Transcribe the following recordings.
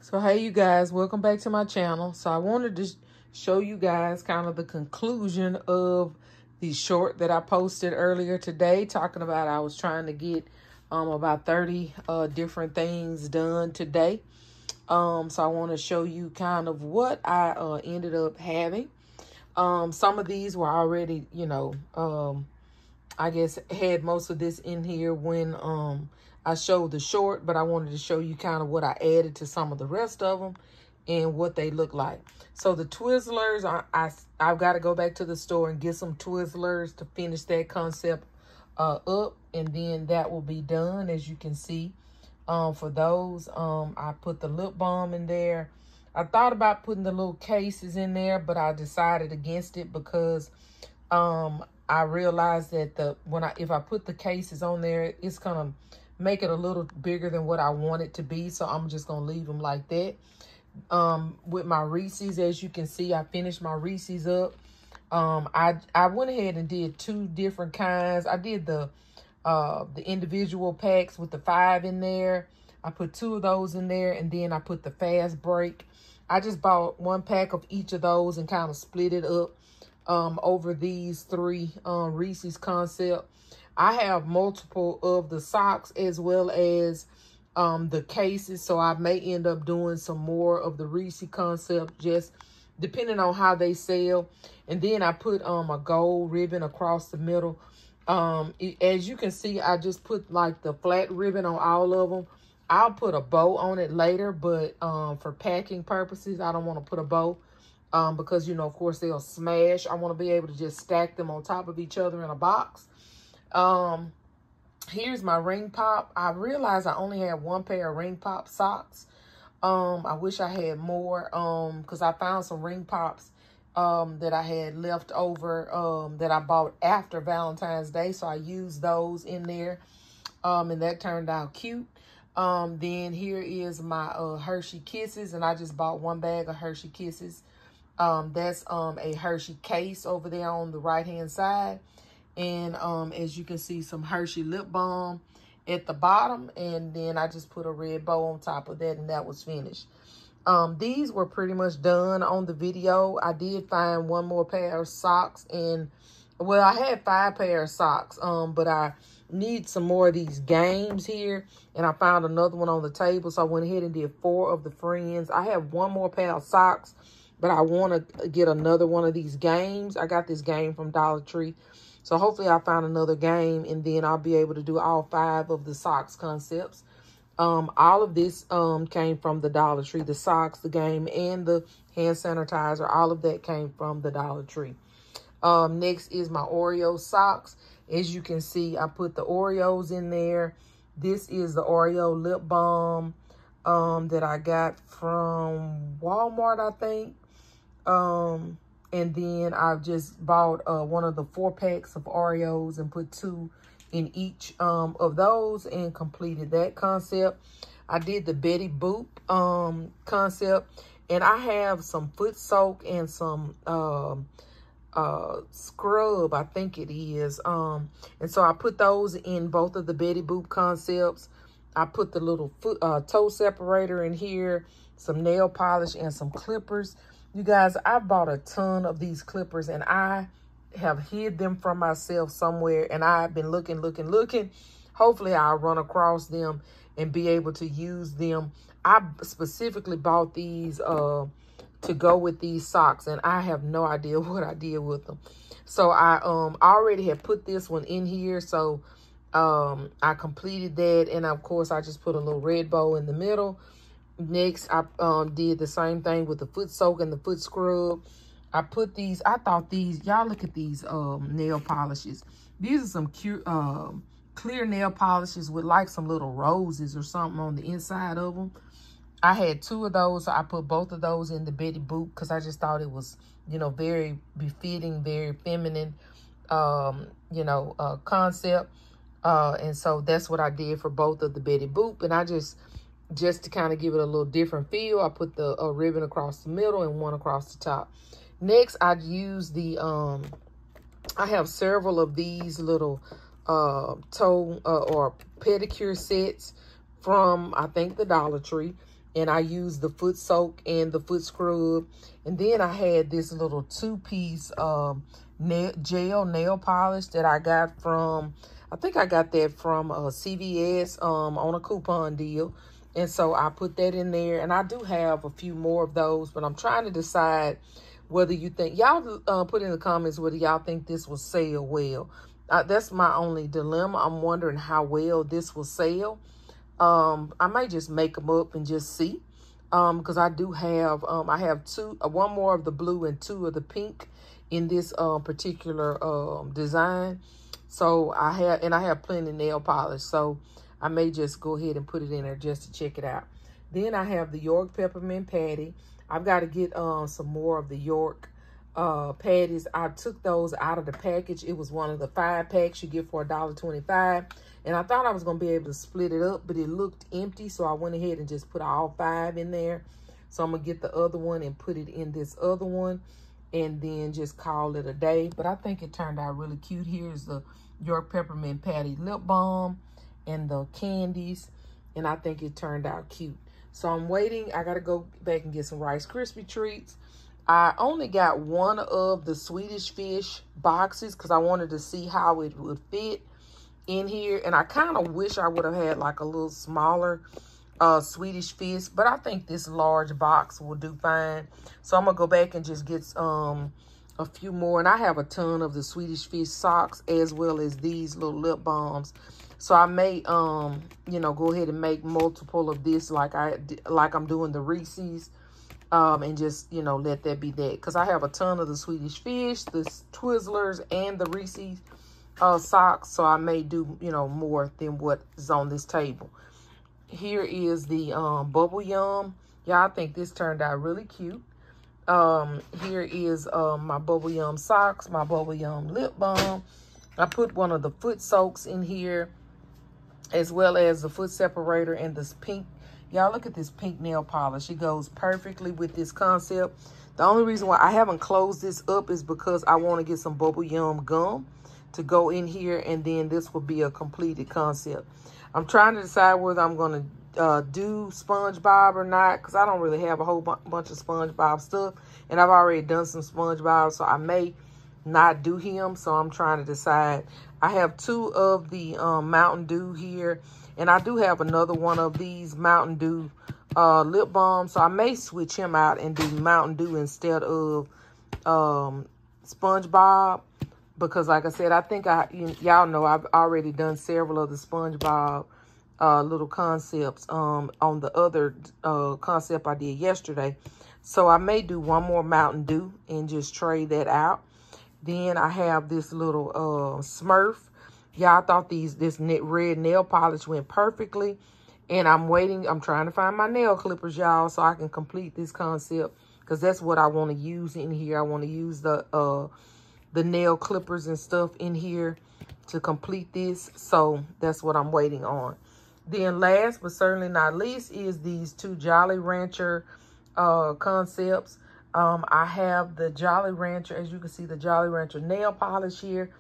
So hey you guys, welcome back to my channel. So I wanted to show you guys kind of the conclusion of the short that I posted earlier today, talking about I was trying to get about 30 different things done today. So I want to show you kind of what I ended up having. Some of these were already, I guess had most of this in here when I showed the short, but I wanted to show you kind of what I added to some of the rest of them and what they look like. So the Twizzlers, I've got to go back to the store and get some Twizzlers to finish that concept up, and then that will be done. As you can see, for those, I put the lip balm in there. I thought about putting the little cases in there, but I decided against it because I realized that if I put the cases on there, it's gonna make it a little bigger than what I want it to be. So I'm just gonna leave them like that. With my Reese's, as you can see, I finished my Reese's up. I went ahead and did two different kinds. I did the individual packs with the 5 in there. I put 2 of those in there, and then I put the fast break. I just bought 1 pack of each of those and kind of split it up over these 3 Reese's concept. I have multiple of the socks as well as the cases, so I may end up doing some more of the Reese's concept, just depending on how they sell. And then I put a gold ribbon across the middle. As you can see, I just put like the flat ribbon on all of them. I'll put a bow on it later, but for packing purposes, I don't want to put a bow. Because, of course, they'll smash. I want to be able to just stack them on top of each other in a box. Here's my ring pop. I realized I only had 1 pair of ring pop socks. I wish I had more because I found some ring pops that I had left over that I bought after Valentine's Day. So I used those in there, and that turned out cute. Then here is my Hershey Kisses, and I just bought 1 bag of Hershey Kisses. That's a Hershey case over there on the right-hand side. And as you can see, some Hershey lip balm at the bottom. And then I just put a red bow on top of that, and that was finished. These were pretty much done on the video. I did find 1 more pair of socks. And, well, I had 5 pair of socks. But I need some more of these games here. And I found another one on the table. So I went ahead and did 4 of the Friends. I have 1 more pair of socks, but I want to get another one of these games. I got this game from Dollar Tree. So hopefully I found another game, and then I'll be able to do all 5 of the socks concepts. All of this came from the Dollar Tree. The socks, the game, and the hand sanitizer. All of that came from the Dollar Tree. Next is my Oreo socks. As you can see, I put the Oreos in there. This is the Oreo lip balm that I got from Walmart, I think. And then I've just bought 1 of the 4 packs of Oreos and put 2 in each of those and completed that concept. I did the Betty Boop concept, and I have some foot soak and some scrub, I think it is. And so I put those in both of the Betty Boop concepts. I put the little toe separator in here, some nail polish, and some clippers. You guys, I bought a ton of these clippers, and I have hid them from myself somewhere, and I've been looking. Hopefully, I'll run across them and be able to use them. I specifically bought these to go with these socks, and I have no idea what I did with them. So I already had put this one in here, so I completed that, and of course, I just put a little red bow in the middle. Next, I did the same thing with the foot soak and the foot scrub. I put these, I thought these, y'all look at these nail polishes. These are some cute, clear nail polishes with like some little roses or something on the inside of them. I had 2 of those, so I put both of those in the Betty Boop because I just thought it was, very befitting, very feminine, concept. And so that's what I did for both of the Betty Boop. And I just to kind of give it a little different feel, I put the ribbon across the middle and 1 across the top. Next, I use the, I have several of these little toe or pedicure sets from, I think, the Dollar Tree. and I used the foot soak and the foot scrub. And then I had this little 2-piece gel nail polish that I got from, I think I got that from CVS on a coupon deal. And so I put that in there, and I do have a few more of those, but I'm trying to decide whether you think, y'all put in the comments whether y'all think this will sell well. That's my only dilemma. I'm wondering how well this will sell. I might just make them up and just see. Because I do have, I have one more of the blue and 2 of the pink in this particular design. So I have plenty of nail polish. So I may just go ahead and put it in there just to check it out. Then I have the York Peppermint Patty. I've got to get some more of the York patties. I took those out of the package. It was one of the 5 packs you get for $1.25. And I thought I was going to be able to split it up, but it looked empty. So I went ahead and just put all 5 in there. So I'm going to get the other one and put it in this other one and then just call it a day. But I think it turned out really cute. Here's the York Peppermint Patty lip balm and the candies. And I think it turned out cute. So I'm waiting. I got to go back and get some Rice Krispie treats. I only got one of the Swedish Fish boxes because I wanted to see how it would fit in here. And I kind of wish I would have had like a little smaller Swedish Fish, but I think this large box will do fine. So I'm gonna go back and just get a few more. And I have a ton of the Swedish Fish socks as well as these little lip balms. So I may you know, go ahead and make multiple of this like I'm doing the Reese's. And just, you know, let that be that. Because I have a ton of the Swedish Fish, the Twizzlers, and the Reese's socks. So I may do, you know, more than what is on this table. Here is the Bubble Yum. Yeah, I think this turned out really cute. Here is my Bubble Yum socks, my Bubble Yum lip balm. I put one of the foot soaks in here, as well as the foot separator and this pink. Y'all, look at this pink nail polish. It goes perfectly with this concept. The only reason why I haven't closed this up is because I want to get some Bubble Yum gum to go in here, and then this will be a completed concept. I'm trying to decide whether I'm going to do SpongeBob or not, because I don't really have a whole bunch of SpongeBob stuff, and I've already done some SpongeBob, so I may not do him. So I'm trying to decide. I have 2 of the Mountain Dew here. And I do have another one of these Mountain Dew lip balms. So I may switch him out and do Mountain Dew instead of SpongeBob. Because like I said, I think y'all know I've already done several of the SpongeBob little concepts on the other concept I did yesterday. So I may do one more Mountain Dew and just trade that out. Then I have this little Smurf. Y'all thought this red nail polish went perfectly. And I'm waiting. I'm trying to find my nail clippers, y'all, so I can complete this concept. Because that's what I want to use in here. I want to use the nail clippers and stuff in here to complete this. So that's what I'm waiting on. Then last but certainly not least is these 2 Jolly Rancher concepts. I have the Jolly Rancher, as you can see, the Jolly Rancher nail polish here.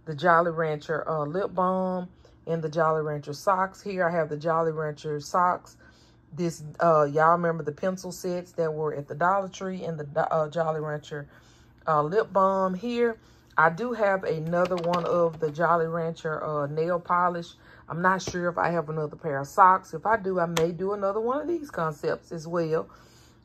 The Jolly Rancher lip balm and the Jolly Rancher socks here. I have the Jolly Rancher socks. This, y'all remember the pencil sets that were at the Dollar Tree, and the Jolly Rancher lip balm here. I do have another one of the Jolly Rancher nail polish. I'm not sure if I have another pair of socks. If I do, I may do another one of these concepts as well.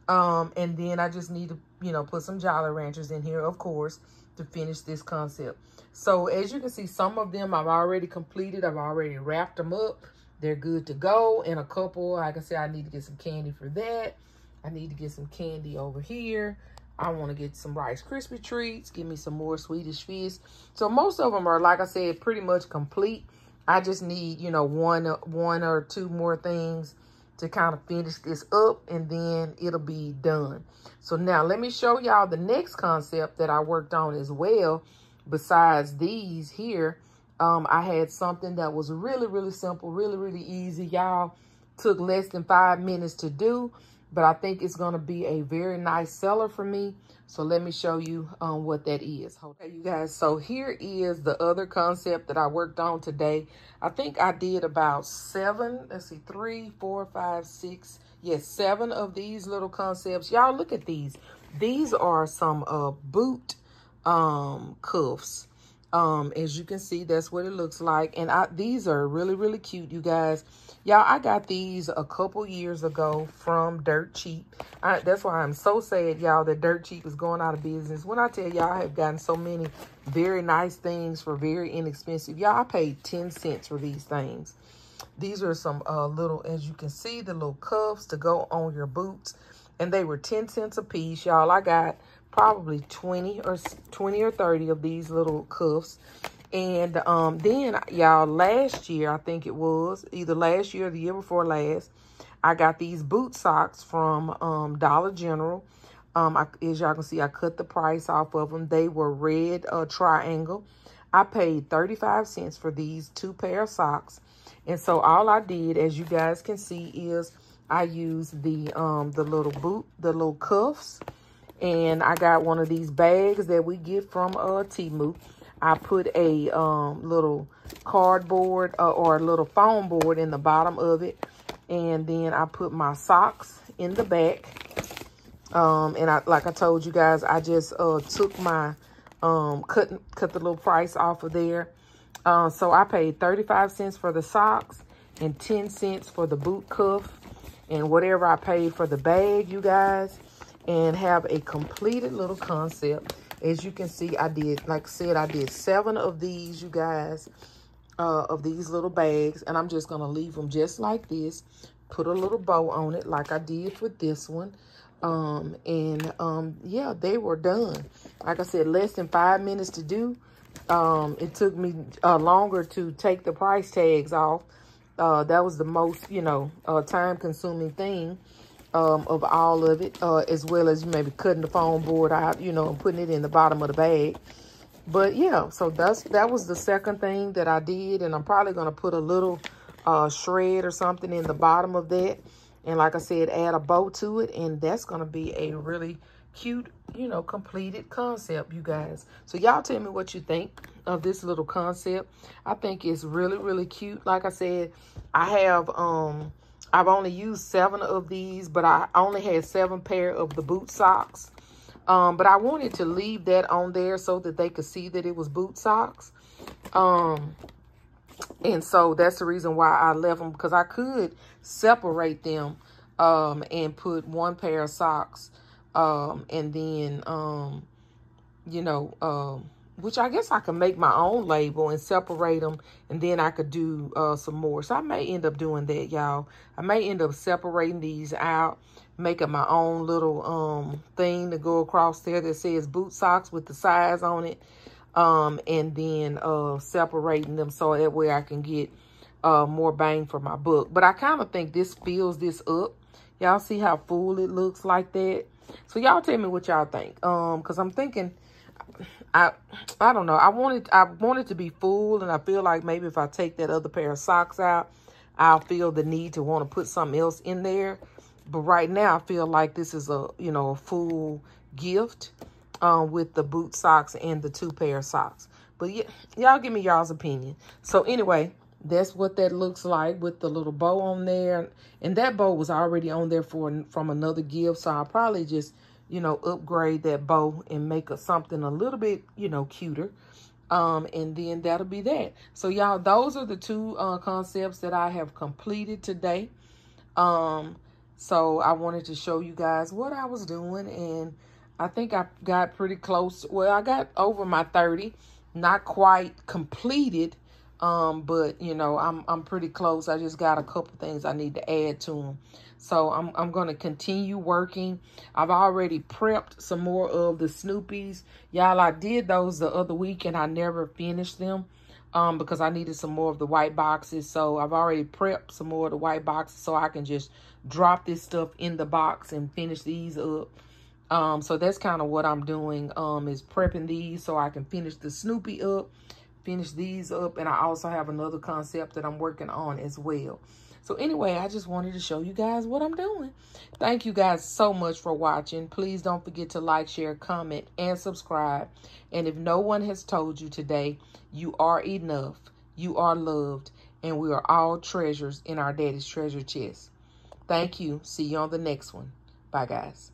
And then I just need to, you know, put some Jolly Ranchers in here, of course, to finish this concept. So as you can see, some of them I've already completed. I've already wrapped them up. They're good to go. And a couple, like I said, I need to get some candy for that. I need to get some candy over here. I want to get some Rice Krispie treats. Give me some more Swedish Fish. So most of them are, like I said, pretty much complete. I just need, you know, one or 2 more things to kind of finish this up, and then it'll be done. So now let me show y'all the next concept that I worked on as well. Besides these here, I had something that was really, really simple, really, really easy. Y'all, took less than 5 minutes to do, but I think it's going to be a very nice seller for me. So let me show you what that is. Okay, you guys, so here is the other concept that I worked on today. I think I did about 7, let's see, 3, 4, 5, 6. Yes, 7 of these little concepts. Y'all, look at these. These are some boot cuffs. As you can see, that's what it looks like. And these are really, really cute, you guys. Y'all, I got these a couple years ago from Dirt Cheap. That's why I'm so sad, y'all, that Dirt Cheap is going out of business. When I tell y'all, I have gotten so many very nice things for very inexpensive. Y'all, I paid 10 cents for these things. These are some little, as you can see, the little cuffs to go on your boots. And they were 10 cents a piece, y'all. I got probably 20 or 30 of these little cuffs. And then, y'all, last year, I think it was, either last year or the year before last, I got these boot socks from Dollar General. As y'all can see, I cut the price off of them. They were red triangle. I paid 35 cents for these 2 pair of socks. And so all I did, as you guys can see, is I used the little cuffs. And I got one of these bags that we get from Temu. I put a little cardboard or a little foam board in the bottom of it. And then I put my socks in the back. And like I told you guys, I just took my, cut the little price off of there. So I paid 35 cents for the socks and 10 cents for the boot cuff and whatever I paid for the bag, you guys, and have a completed little concept. As you can see, I did, like I said, I did 7 of these, you guys, of these little bags. And I'm just going to leave them just like this. Put a little bow on it like I did with this one. Yeah, they were done. Like I said, less than 5 minutes to do. It took me longer to take the price tags off. That was the most, time-consuming thing of all of it, as well as maybe cutting the foam board out, and putting it in the bottom of the bag. But, yeah, so that was the second thing that I did, and I'm probably going to put a little shred or something in the bottom of that. And like I said, add a bow to it, and that's going to be a really cute, completed concept, you guys. So y'all tell me what you think of this little concept. I think it's really, really cute. Like I said, I've only used 7 of these, but I only had 7 pair of the boot socks. But I wanted to leave that on there so that they could see that it was boot socks. And so that's the reason why I left them, because I could separate them and put 1 pair of socks and then, which I guess I could make my own label and separate them, and then I could do some more. So I may end up doing that, y'all. I may end up separating these out, making my own little thing to go across there that says boot socks with the size on it. And then separating them so that way I can get more bang for my buck. But I kind of think this fills this up. Y'all see how full it looks like that? So y'all tell me what y'all think. Because I'm thinking, I don't know. I want it to be full, and I feel like maybe if I take that other pair of socks out, I'll feel the need to want to put something else in there. But right now, I feel like this is a full gift. With the boot socks and the 2 pair of socks. But yeah, y'all give me y'all's opinion. So anyway, that's what that looks like with the little bow on there. And that bow was already on there from another gift. So I'll probably just, upgrade that bow and make something a little bit, cuter. And then that'll be that. So y'all, those are the 2 concepts that I have completed today. So I wanted to show you guys what I was doing, and I think I got pretty close. Well, I got over my 30, not quite completed, but I'm pretty close. I just got a couple things I need to add to them. So I'm going to continue working. I've already prepped some more of the Snoopies. Y'all, I did those the other week and I never finished them because I needed some more of the white boxes. So I've already prepped some more of the white boxes so I can just drop this stuff in the box and finish these up. So that's kind of what I'm doing, is prepping these so I can finish the Snoopy up, finish these up. And I also have another concept that I'm working on as well. So anyway, I just wanted to show you guys what I'm doing. Thank you guys so much for watching. Please don't forget to like, share, comment, and subscribe. And if no one has told you today, you are enough, you are loved, and we are all treasures in our daddy's treasure chest. Thank you. See you on the next one. Bye, guys.